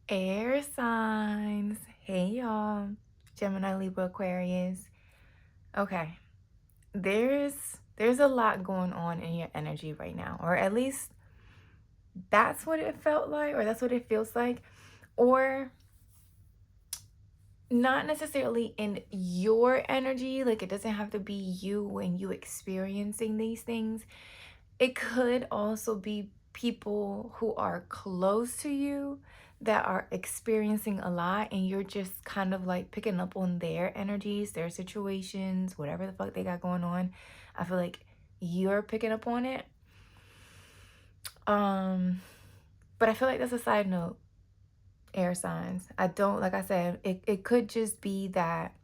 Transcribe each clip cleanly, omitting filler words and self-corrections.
Air signs. Hey y'all. Gemini Libra Aquarius. Okay. There's a lot going on in your energy right now. Or at least that's what it felt like, or that's what it feels like. Or not necessarily in your energy. Like it doesn't have to be you and you experiencing these things. It could also be people who are close to you that are experiencing a lot, and you're just kind of like picking up on their energies, their situations, whatever the fuck they got going on. I feel like you're picking up on it. But I feel like that's a side note, air signs. I don't, like I said, it could just be that,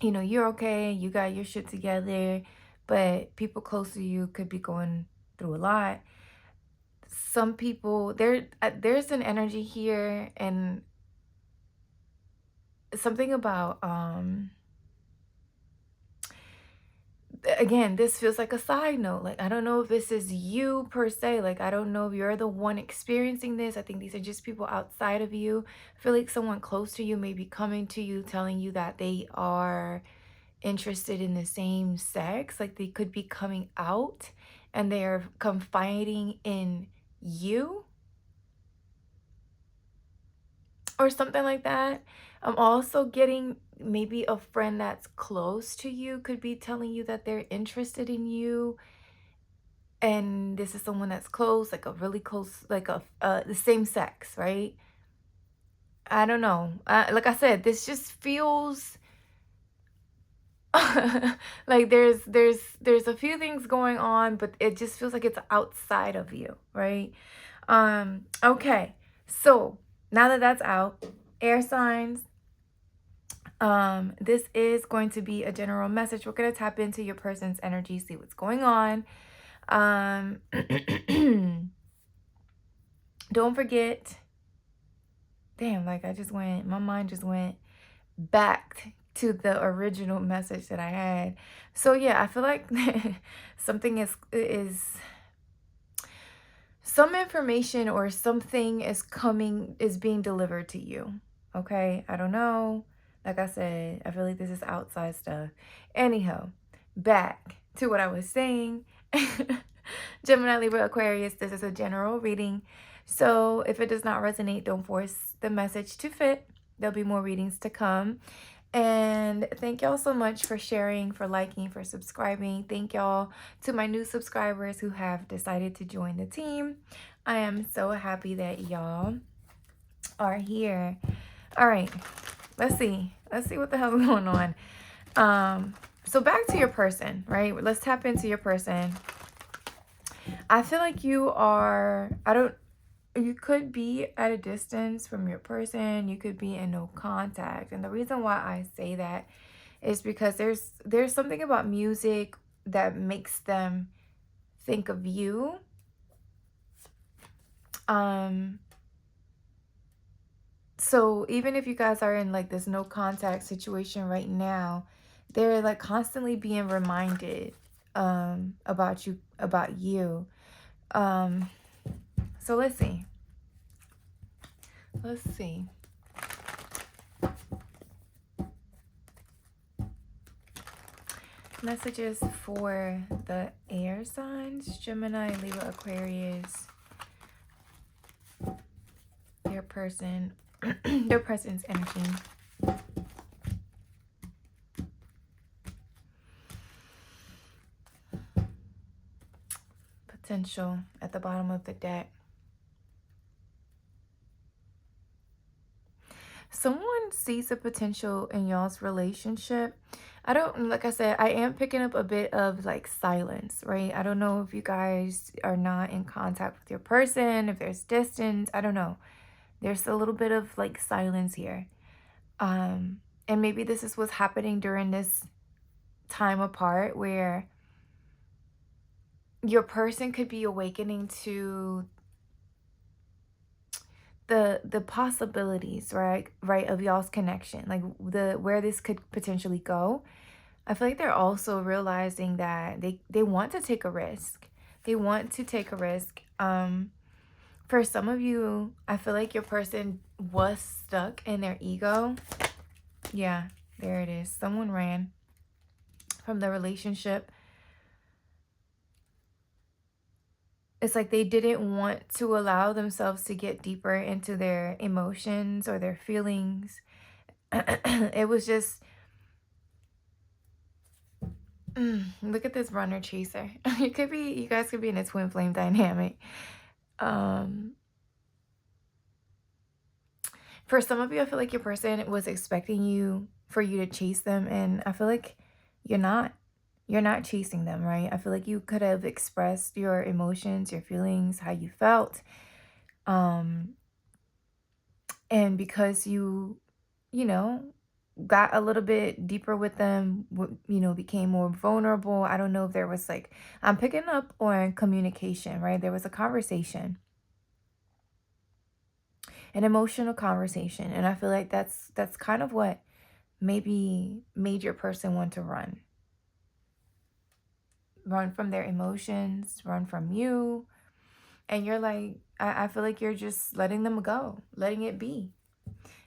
you're okay, you got your shit together, but people close to you could be going through a lot. Some people there's an energy here, and something about again, this feels like a side note. Like I don't know if this is you per se. Like I don't know if you're the one experiencing this. I think these are just people outside of you. I feel like someone close to you may be coming to you telling you that they are interested in the same sex. Like they could be coming out and they're confiding in you or something like that. I'm also getting maybe a friend that's close to you could be telling you that they're interested in you, and this is someone that's close, like a really close, like a the same sex, right? I don't know. Like I said, this just feels like there's a few things going on, but it just feels like it's outside of you, right? Okay. So, now that that's out, air signs, this is going to be a general message. We're going to tap into your person's energy, see what's going on. Don't forget, damn, like my mind just went back to the original message that I had. So yeah, I feel like something is some information or something is being delivered to you. Okay? I don't know. Like I said, I feel like this is outside stuff. Anyhow, back to what I was saying. Gemini, Libra, Aquarius, this is a general reading. So if it does not resonate, don't force the message to fit. There'll be more readings to come. And thank y'all so much for sharing, for liking, for subscribing. Thank y'all to my new subscribers who have decided to join the team. I am so happy that y'all are here. All right, let's see what the hell's going on. So back to your person, right? Let's tap into your person. I feel like you could be at a distance from your person. You could be in no contact. And the reason why I say that is because there's something about music that makes them think of you. So even if you guys are in like this no contact situation right now, they're like constantly being reminded about you. So let's see. Messages for the air signs, Gemini, Libra, Aquarius, your person, your person's energy. Potential at the bottom of the deck. Someone sees the potential in y'all's relationship. Like I said, I am picking up a bit of like silence, right? I don't know if you guys are not in contact with your person, if there's distance, I don't know. There's a little bit of like silence here. And maybe this is what's happening during this time apart, where your person could be awakening to the possibilities, right, of y'all's connection, like where this could potentially go. I feel like they're also realizing that they want to take a risk. They want to take a risk. For some of you, I feel like your person was stuck in their ego. Yeah, there it is. Someone ran from the relationship. It's like they didn't want to allow themselves to get deeper into their emotions or their feelings. It was just, look at this runner chaser. You guys could be in a twin flame dynamic. For some of you, I feel like your person was expecting for you to chase them, and I feel like you're not. You're not chasing them, right? I feel like you could have expressed your emotions, your feelings, how you felt. And because you know, got a little bit deeper with them, became more vulnerable. I don't know if there was like, I'm picking up on communication, right? There was a conversation, an emotional conversation. And I feel like that's kind of what maybe made your person want to run from their emotions, run from you. And you're like, I feel like you're just letting them go, letting it be.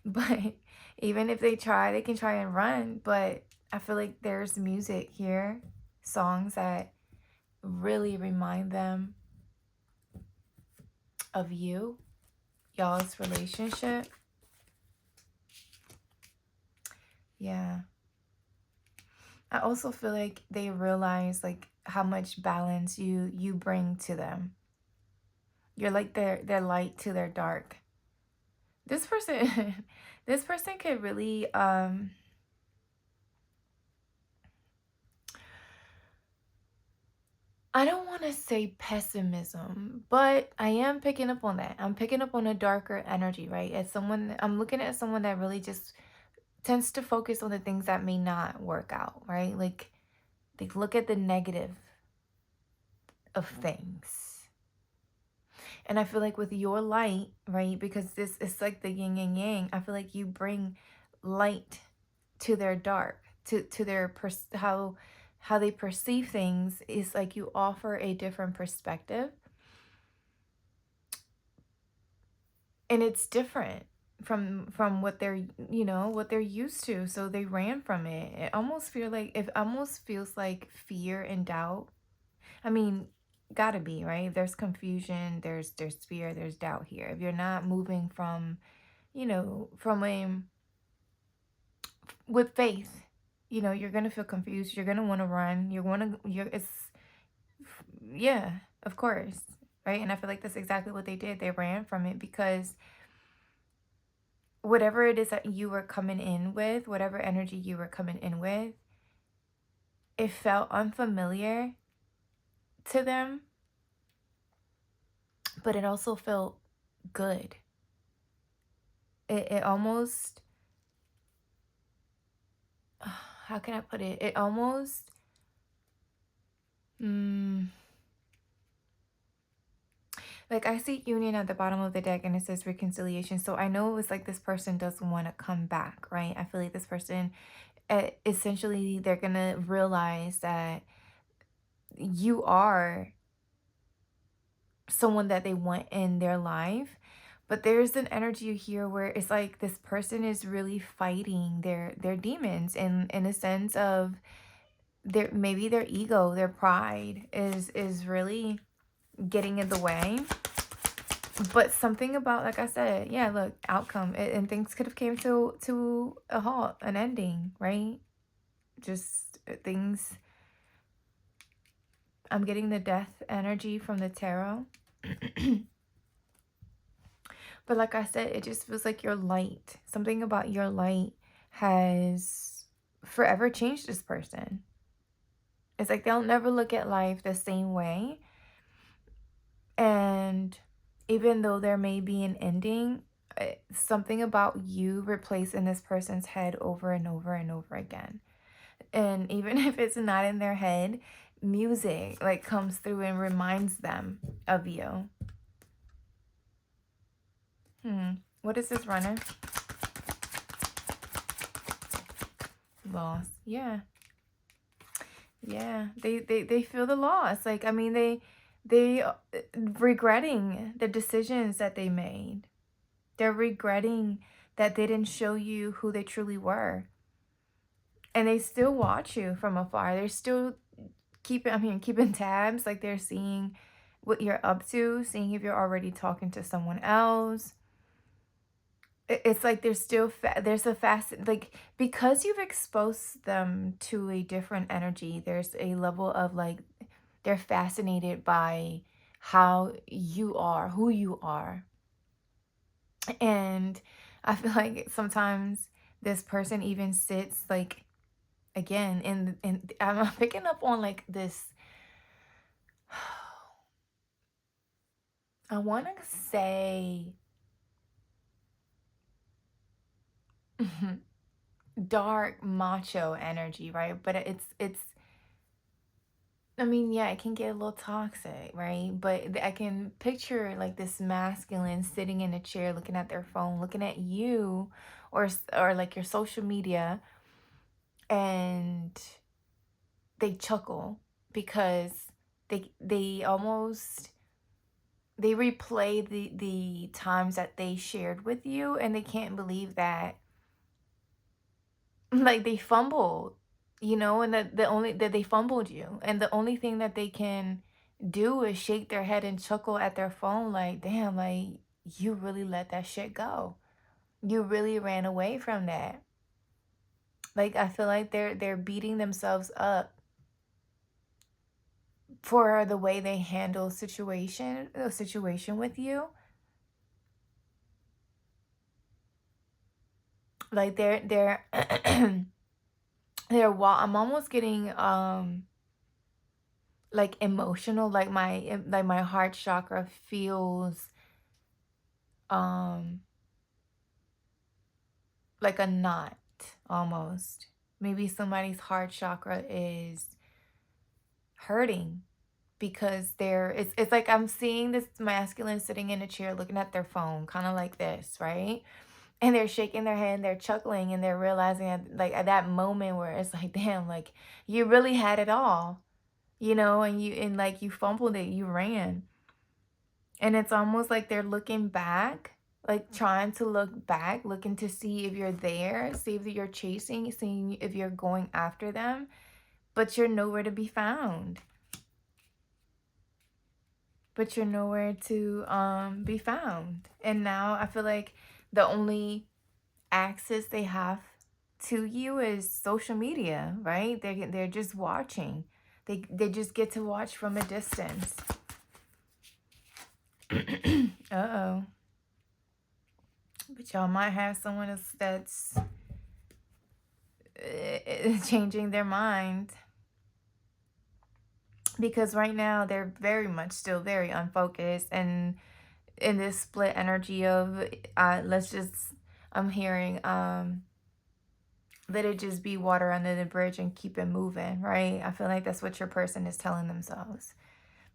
But even if they can try and run. But I feel like there's music here, songs that really remind them of y'all's relationship. Yeah. I also feel like they realize like how much balance you bring to them. You're like their light to their dark. This person this person could really I don't want to say pessimism, but I am picking up on that. I'm picking up on a darker energy, right? I'm looking at someone that really just tends to focus on the things that may not work out, right? Like they look at the negative of things. And I feel like with your light, right? Because this is like the yin and yang. I feel like you bring light to their dark, to their how they perceive things. Is like you offer a different perspective, and it's different from what they're used to. So they ran from it. It almost feels like fear and doubt. I mean, gotta be, right? There's confusion, there's fear, there's doubt here. If you're not moving from, from a with faith, you're gonna feel confused. You're gonna want to run. Yeah, of course, right? And I feel like that's exactly what they did. They ran from it because whatever it is that you were coming in with, whatever energy you were coming in with, it felt unfamiliar to them, but it also felt good. It almost, how can I put it? It almost, like I see union at the bottom of the deck and it says reconciliation. So I know it's like this person doesn't want to come back, right? I feel like this person, essentially, they're going to realize that you are someone that they want in their life. But there's an energy here where it's like this person is really fighting their demons in a sense of maybe their ego, their pride is really getting in the way. But something about, like I said, yeah, look, outcome, and things could have came to a halt, an ending, right? Just things. I'm getting the death energy from the tarot. But like I said, it just feels like your light, something about your light has forever changed this person. It's like they'll never look at life the same way. And even though there may be an ending, something about you replace in this person's head over and over and over again. And even if it's not in their head, music like comes through and reminds them of you. What is this runner? Loss. Yeah. Yeah. They feel the loss. Like, I mean, they regretting the decisions that they made. They're regretting that they didn't show you who they truly were. And they still watch you from afar. They're still keeping tabs, like they're seeing what you're up to, seeing if you're already talking to someone else. It's like there's still there's a fast, like, because you've exposed them to a different energy, there's a level of like they're fascinated by how you are, who you are. And I feel like sometimes this person even sits like, again, in I'm picking up on like this. I want to say dark macho energy, right? But it's I mean, yeah, it can get a little toxic, right? But I can picture like this masculine sitting in a chair looking at their phone, looking at you, or like your social media, and they chuckle because they almost they replay the times that they shared with you, and they can't believe that like they fumbled, and the only that they fumbled you, and the only thing that they can do is shake their head and chuckle at their phone like, damn, like you really let that shit go. You really ran away from that. Like I feel like they're beating themselves up for the way they handle a situation with you. Like they're I'm almost getting like emotional, like my heart chakra feels um like a knot almost. Maybe somebody's heart chakra is hurting because it's like I'm seeing this masculine sitting in a chair looking at their phone, kind of like this, right? And they're shaking their head and they're chuckling, and they're realizing at that moment where it's like, damn, like you really had it all, and like you fumbled it, you ran. And it's almost like they're looking back, like trying to look back, looking to see if you're there, see if you're chasing, seeing if you're going after them, but you're nowhere to be found. But you're nowhere to be found. And now I feel like the only access they have to you is social media, right? They're just watching. They just get to watch from a distance. Uh-oh. But y'all might have someone that's changing their mind, because right now they're very much still very unfocused and in this split energy of let's just I'm hearing let it just be water under the bridge and keep it moving, right? I feel like that's what your person is telling themselves.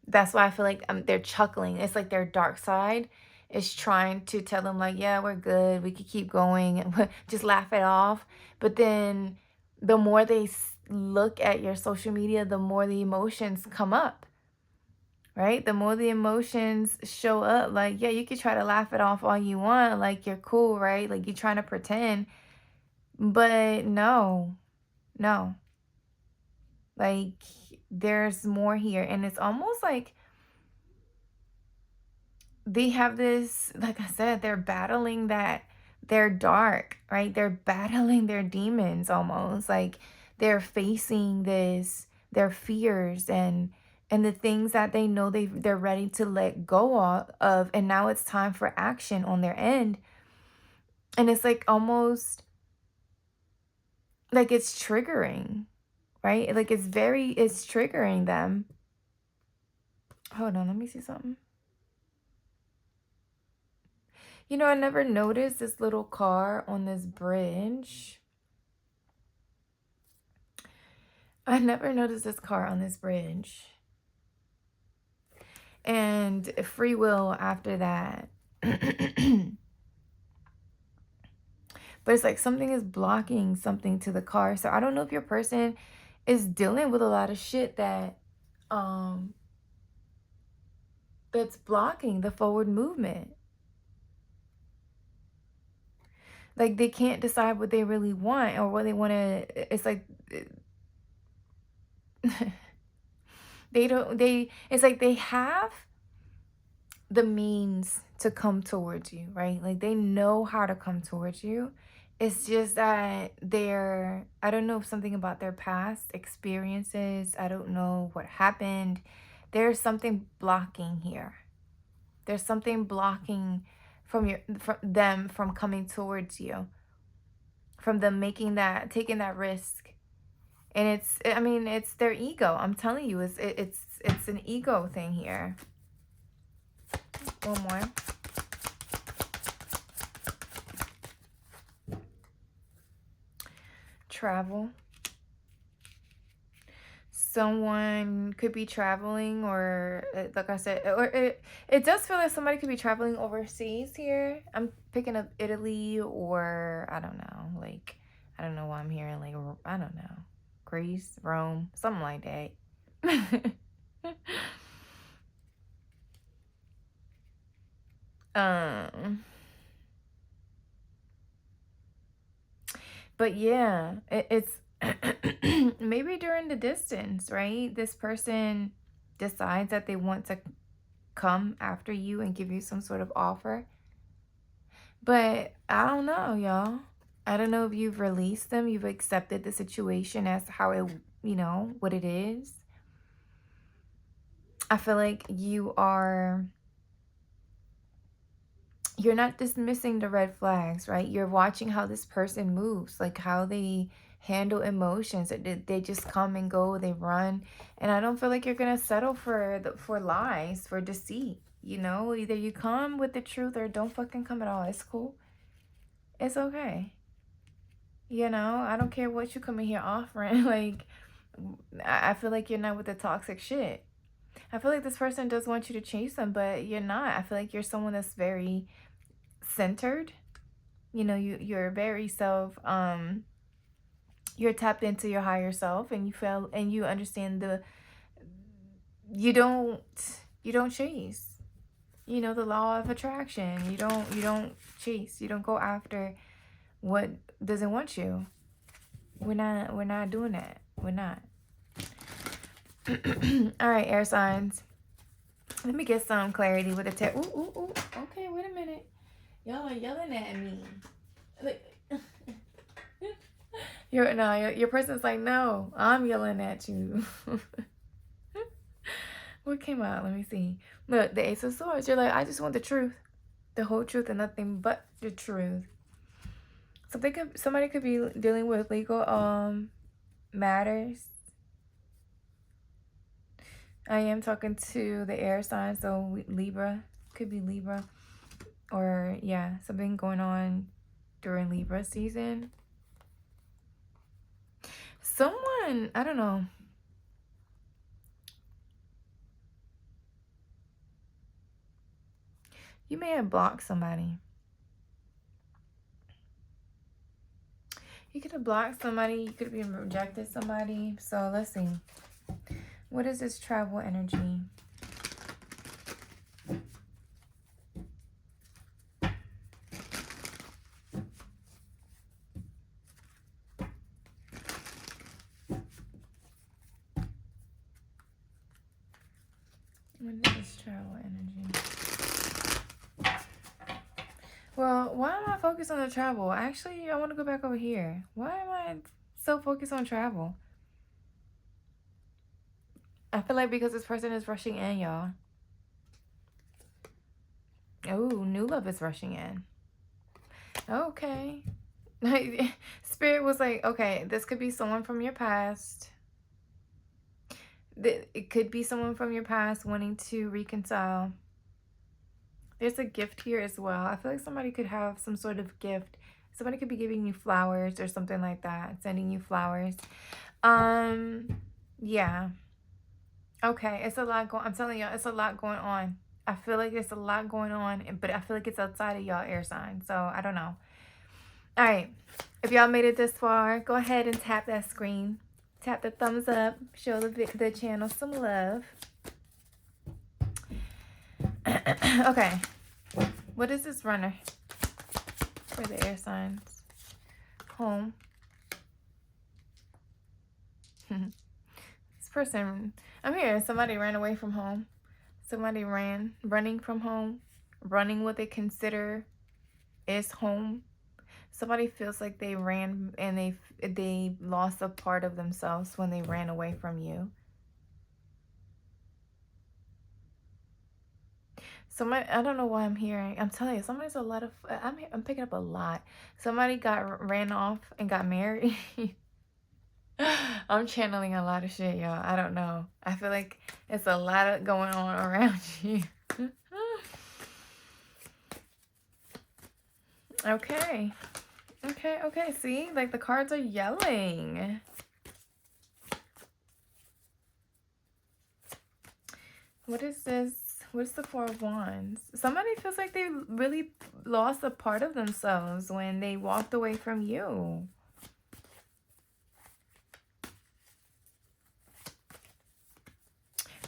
That's why I feel like they're chuckling. It's like their dark side is trying to tell them like, yeah, we're good, we could keep going, just laugh it off. But then the more they look at your social media, the more the emotions come up, right? The more the emotions show up, like, yeah, you could try to laugh it off all you want, like you're cool, right? Like you're trying to pretend, but no, like there's more here. And it's almost like they have this, like I said, they're battling that they're dark, right? They're battling their demons almost. Like they're facing their fears and the things that they know they're ready to let go of, and now it's time for action on their end. And it's like almost like it's triggering, right? Like it's triggering them. Hold on, let me see something. I never noticed this little car on this bridge. I never noticed this car on this bridge. And free will after that. But it's like something is blocking something to the car. So I don't know if your person is dealing with a lot of shit um that's blocking the forward movement. Like, they can't decide what they really want or what they want to. It's like it's like they have the means to come towards you, right? Like, they know how to come towards you. It's just that I don't know, something about their past experiences. I don't know what happened. There's something blocking here. There's something blocking from them from coming towards you, from them taking that risk. And it's their ego. I'm telling you, it's an ego thing here. One more. Travel. Someone could be traveling, or like I said, or it does feel like somebody could be traveling overseas here. I'm picking up Italy, or I don't know, like, I don't know why I'm hearing, like, I don't know, Greece, Rome, something like that. But yeah, it's maybe during the distance, right? This person decides that they want to come after you and give you some sort of offer. But I don't know, y'all. I don't know if you've released them, you've accepted the situation as how it, what it is. I feel like you're not dismissing the red flags, right? You're watching how this person moves, like how they handle emotions. They just come and go, they run. And I don't feel like you're going to settle for lies, for deceit. Either you come with the truth or don't fucking come at all. It's cool. It's okay. I don't care what you come in here offering. Like, I feel like you're not with the toxic shit. I feel like this person does want you to chase them, but you're not. I feel like you're someone that's very centered. You're very you're tapped into your higher self, and you understand you don't chase, the law of attraction. You don't chase, you don't go after what doesn't want you. We're not doing that. We're not. All right, air signs, let me get some clarity with the tech. Ooh. Okay, wait a minute. Y'all are yelling at me. Your person's like, no, I'm yelling at you. What came out? Let me see. Look, the Ace of Swords. You're like, I just want the truth, the whole truth, and nothing but the truth. Somebody could be dealing with legal matters. I am talking to the air sign, so Libra, could be Libra, or yeah, something going on during Libra season. Someone, I don't know. You may have blocked somebody. You could have blocked somebody. You could have rejected somebody. So let's see. What is this travel energy? What is this travel energy? Well, why am I focused on the travel? Actually, I want to go back over here. Why am I so focused on travel? I feel like because this person is rushing in, y'all. Oh, new love is rushing in. Okay. Spirit was like, okay, this could be someone from your past. It could be someone from your past wanting to reconcile. There's a gift here as well. I feel like somebody could have some sort of gift. Somebody could be giving you flowers or something like that. Sending you flowers. Yeah. Okay, it's a lot I'm telling y'all, it's a lot going on. I feel like there's a lot going on, but I feel like it's outside of y'all air sign. So I don't know. All right. If y'all made it this far, go ahead and tap that screen. Tap the thumbs up. Show the channel some love. Okay. What is this runner? for the air signs. Home. This person, I'm hearing somebody ran away from home. Somebody running from home, running what they consider is home. Somebody feels like they ran and they lost a part of themselves when they ran away from you. Somebody, I don't know why I'm hearing. I'm telling you, somebody's a lot of. I'm picking up a lot. Somebody ran off and got married. I'm channeling a lot of shit, y'all. I don't know. I feel like it's a lot of going on around you. Okay. Okay. See, like the cards are yelling. What is this? What's the Four of Wands? Somebody feels like they really lost a part of themselves when they walked away from you.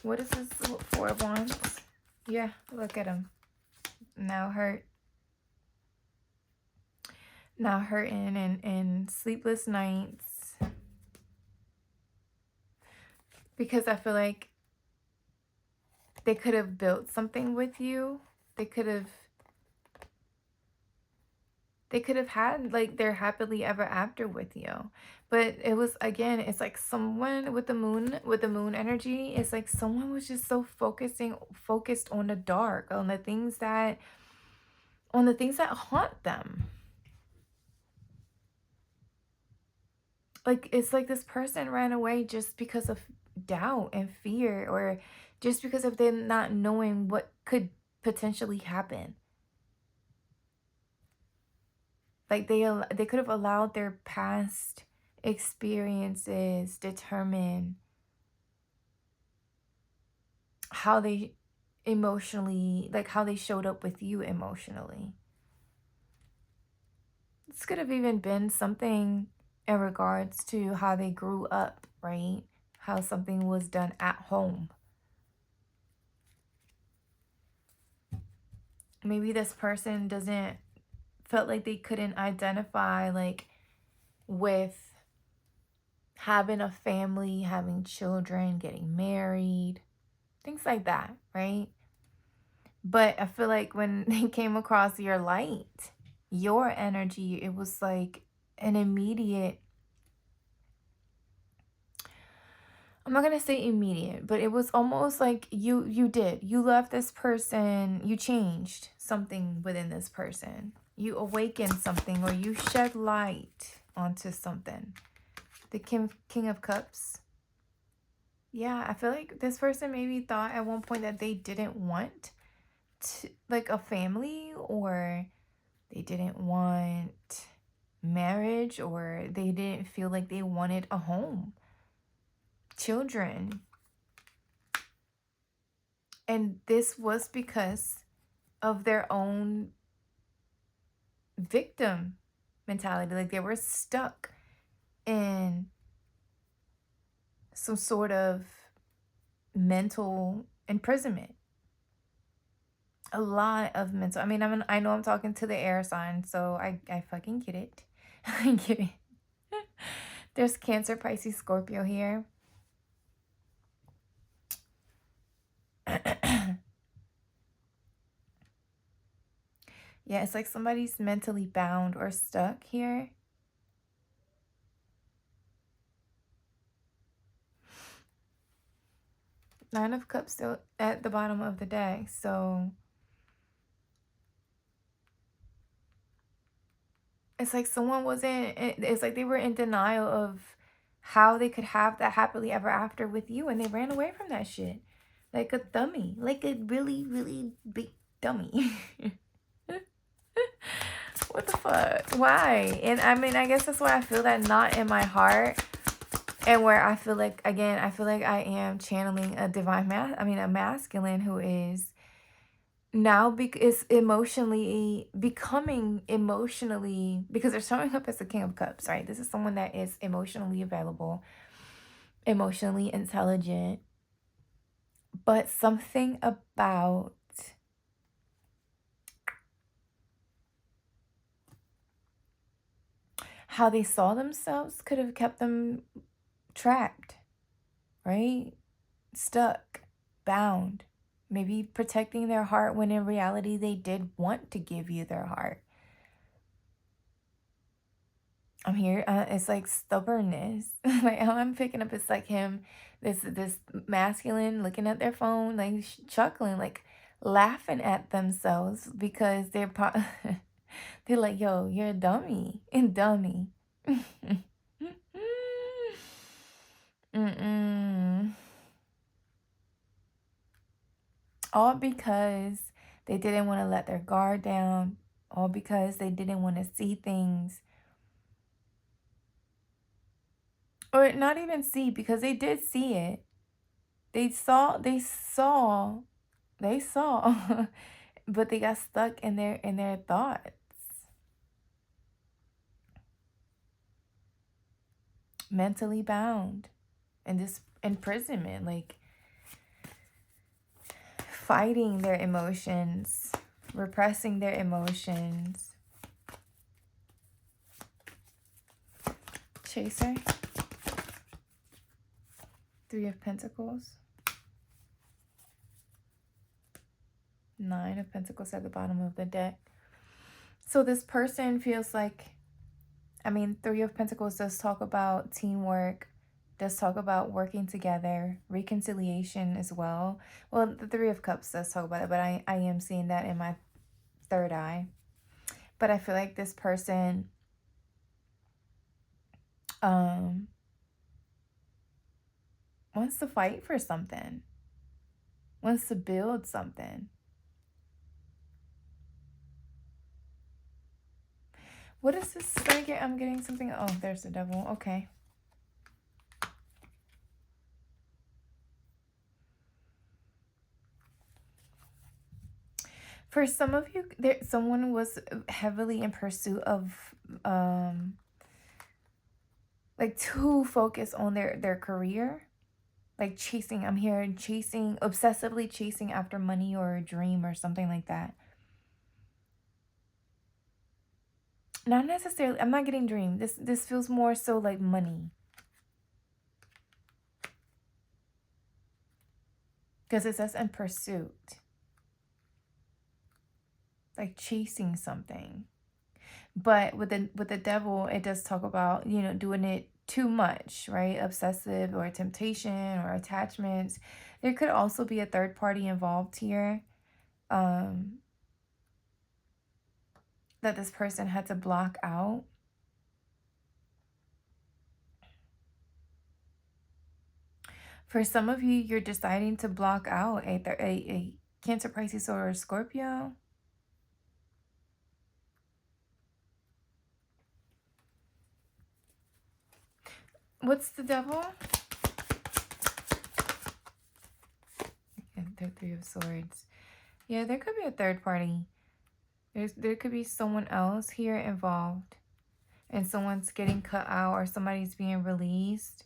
What is this Four of Wands? Yeah, look at him. Now hurt. Now hurting and sleepless nights. Because I feel like they could have built something with you. They could have had like their happily ever after with you. But it was, again, it's like someone with the moon energy, it's like someone was just so focused on the dark, on the things that haunt them. Like it's like this person ran away just because of doubt and fear, or just because of them not knowing what could potentially happen. Like they could have allowed their past experiences determine how they emotionally, like how they showed up with you emotionally. This could have even been something in regards to how they grew up, right? How something was done at home. Maybe this person felt like they couldn't identify like with having a family, having children, getting married, things like that, right? But I feel like when they came across your light, your energy, it was like an immediate, I'm not going to say immediate, but it was almost like you left this person, you changed something within this person. You awakened something, or you shed light onto something. The King of Cups. Yeah, I feel like this person maybe thought at one point that they didn't want like a family, or they didn't want marriage, or they didn't feel like they wanted a home, children. And this was because of their own victim mentality. Like they were stuck in some sort of mental imprisonment. A lot of mental, I know I'm talking to the air sign, so I fucking get it. I get it. There's Cancer, Pisces, Scorpio here. Yeah, it's like somebody's mentally bound or stuck here. Nine of Cups still at the bottom of the deck, so it's like someone it's like they were in denial of how they could have that happily ever after with you, and they ran away from that shit. Like a dummy. Like a really, really big dummy. What the fuck? Why? And I guess that's why I feel that knot in my heart. And where I feel like, again, I feel like I am channeling a a masculine who is now is becoming emotionally, because they're showing up as the King of Cups, right? This is someone that is emotionally available, emotionally intelligent, but something about how they saw themselves could have kept them trapped, right? Stuck, bound, maybe protecting their heart when in reality they did want to give you their heart. I'm here. It's like stubbornness. Like how I'm picking up, it's like him, this masculine looking at their phone, like chuckling, like laughing at themselves because they're like, yo, you're a dummy and dummy. Mm-mm. All because they didn't want to let their guard down. All because they didn't want to see things. Or not even see, because they did see it. They saw, but they got stuck in their thoughts. Mentally bound. And this imprisonment, like fighting their emotions, repressing their emotions. Chaser. 3 of Pentacles. 9 of Pentacles at the bottom of the deck. So this person feels like, I mean, 3 of Pentacles does talk about teamwork, does talk about working together, reconciliation as well. Well, the 3 of Cups does talk about it, but I am seeing that in my third eye. But I feel like this person wants to fight for something, wants to build something. What is this? I'm getting something. Oh, there's the Devil. Okay. For some of you, someone was heavily in pursuit of, like too focused on their career, like chasing. I'm hearing chasing, obsessively chasing after money or a dream or something like that. Not necessarily. I'm not getting dream. This feels more so like money, because it says in pursuit, like chasing something. But with the Devil, it does talk about, you know, doing it too much, right? Obsessive or temptation or attachments. There could also be a third party involved here, that this person had to block out. For some of you, you're deciding to block out a Cancer, Pisces, or Scorpio. What's the Devil? And the 3 of Swords. Yeah, there could be a third party. There could be someone else here involved, and someone's getting cut out or somebody's being released.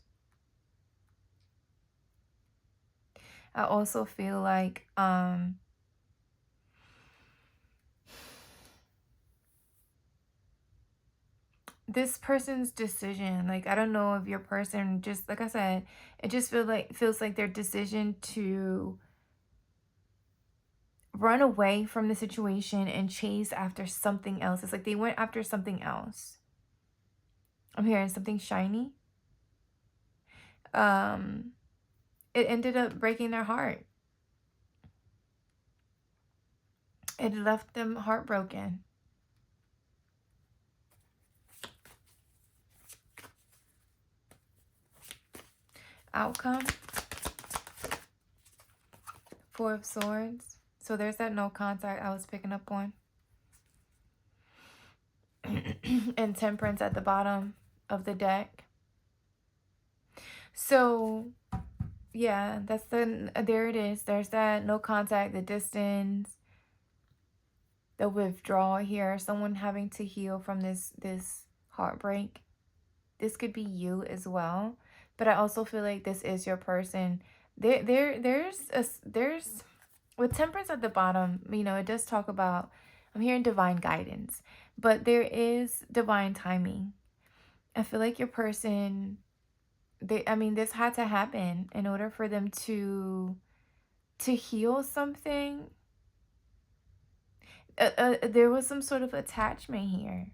I also feel like this person's decision, like I don't know if your person, just like I said, it just feels like their decision to run away from the situation and chase after something else. It's like they went after something else. I'm hearing something shiny. It ended up breaking their heart. It left them heartbroken. Outcome. 4 of Swords. So there's that no contact I was picking up on. And Temperance at the bottom of the deck. So yeah, that's there it is. There's that no contact, the distance, the withdrawal here. Someone having to heal from this heartbreak. This could be you as well. But I also feel like this is your person. There's with Temperance at the bottom, you know, it does talk about, I'm hearing divine guidance, but there is divine timing. I feel like your person, this had to happen in order for them to heal something. There was some sort of attachment here.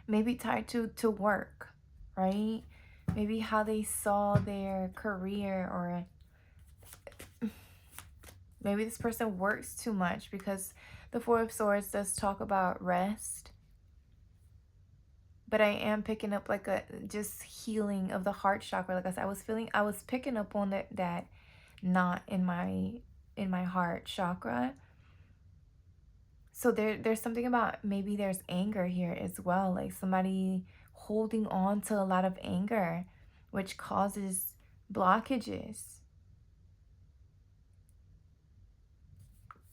Maybe tied to work, right? Maybe how they saw their career, or maybe this person works too much, because the Four of Swords does talk about rest. But I am picking up like a just healing of the heart chakra. Like I said, I was picking up on that knot in my heart chakra. So there's something about, maybe there's anger here as well, like somebody holding on to a lot of anger, which causes blockages,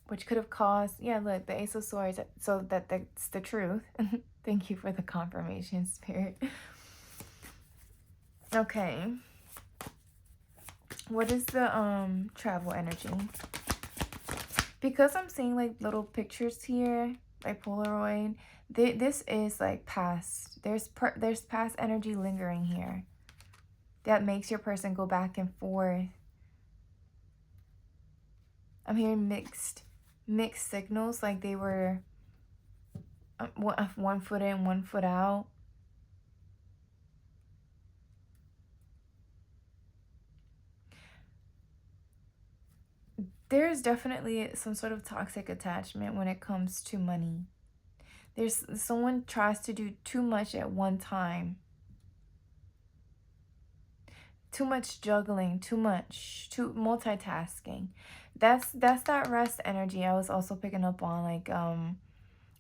which could have caused, yeah, look, the Ace of Swords. So that's the truth. Thank you for the confirmation, Spirit. Okay. What is the travel energy? Because I'm seeing like little pictures here, like Polaroid, this is like past. There's past energy lingering here that makes your person go back and forth. I'm hearing mixed signals, like they were one foot in, one foot out. There's definitely some sort of toxic attachment when it comes to money. There's someone tries to do too much at one time. Too much juggling, too multitasking. That's that rest energy I was also picking up on, like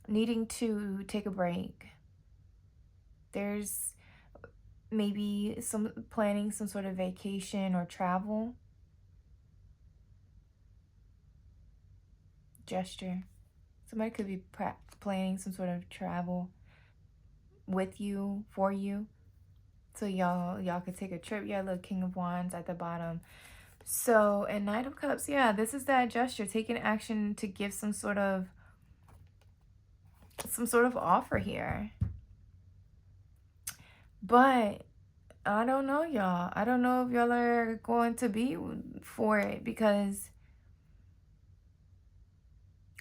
needing to take a break. There's maybe planning some sort of vacation or travel. Gesture. Somebody could be planning some sort of travel with you, for you. So y'all could take a trip. Yeah, look, King of Wands at the bottom. So, and Knight of Cups, yeah, this is that gesture, taking action to give some sort of offer here. But I don't know, y'all. I don't know if y'all are going to be for it, because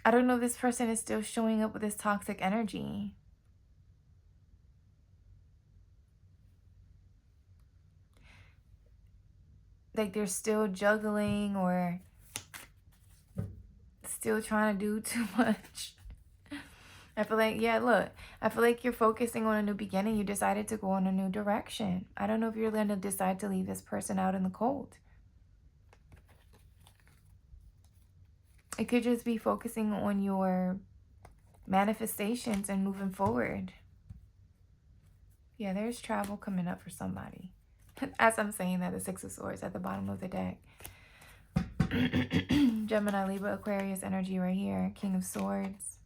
I don't know if this person is still showing up with this toxic energy. Like they're still juggling or still trying to do too much. I feel like, yeah, look, I feel like you're focusing on a new beginning. You decided to go in a new direction. I don't know if you're going to decide to leave this person out in the cold. It could just be focusing on your manifestations and moving forward. Yeah, there's travel coming up for somebody. As I'm saying that, the Six of Swords at the bottom of the deck. Gemini, Libra, Aquarius energy right here. King of Swords.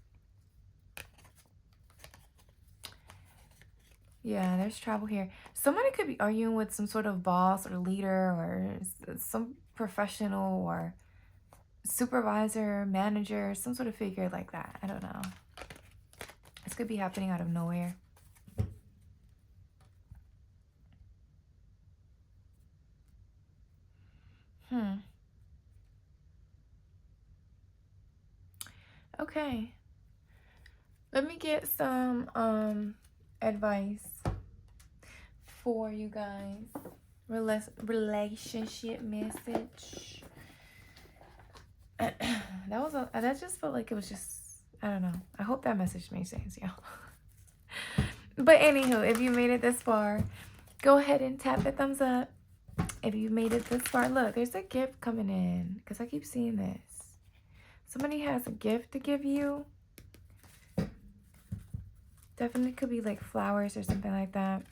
Yeah, there's travel here. Somebody could be arguing with some sort of boss or leader or some professional or supervisor, manager, some sort of figure like that. I don't know. This could be happening out of nowhere. Okay. Let me get some advice for you guys. Relationship message. That just felt like it was just, I don't know. I hope that message made sense, y'all. But anywho, if you made it this far, go ahead and tap the thumbs up. If you made it this far, look, there's a gift coming in, because I keep seeing this. Somebody has a gift to give you. Definitely could be like flowers or something like that.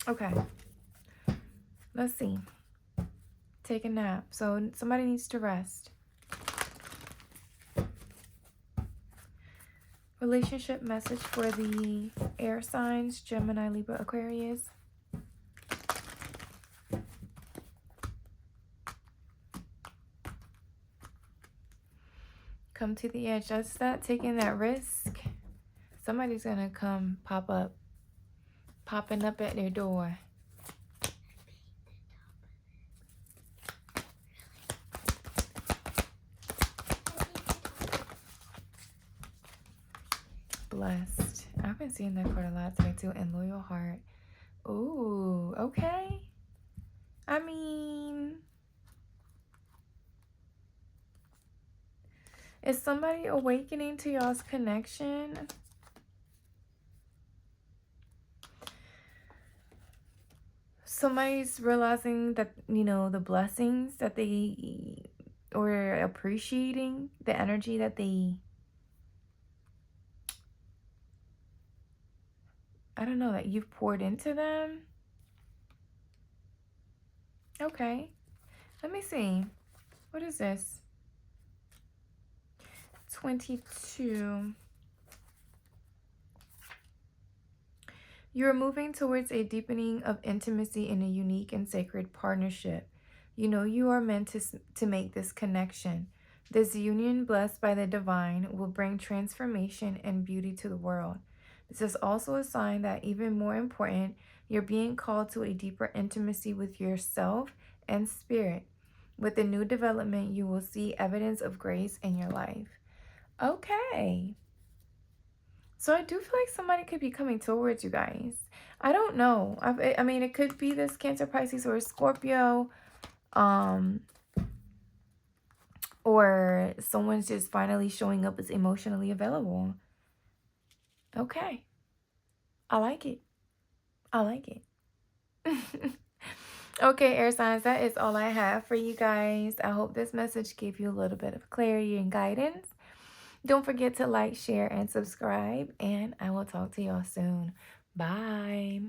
Okay. Let's see. Take a nap. So somebody needs to rest. Relationship message for the air signs, Gemini, Libra, Aquarius. Come to the edge. That's that, taking that risk. Somebody's gonna come popping up at their door. Blessed. I've been seeing that card a lot today too. And loyal heart. Ooh, okay. I mean, is somebody awakening to y'all's connection? Somebody's realizing that, you know, the blessings that they, or appreciating the energy that they, I don't know, that you've poured into them. Okay. Let me see. What is this? 22. You're moving towards a deepening of intimacy in a unique and sacred partnership. You know you are meant to make this connection. This union, blessed by the divine, will bring transformation and beauty to the world. This is also a sign that, even more important, you're being called to a deeper intimacy with yourself and spirit. With the new development, you will see evidence of grace in your life. Okay. So I do feel like somebody could be coming towards you guys. I don't know. I mean, it could be this Cancer, Pisces, or Scorpio. Or someone's just finally showing up as emotionally available. Okay. I like it. I like it. Okay, air signs, that is all I have for you guys. I hope this message gave you a little bit of clarity and guidance. Don't forget to like, share, and subscribe, and I will talk to y'all soon. Bye.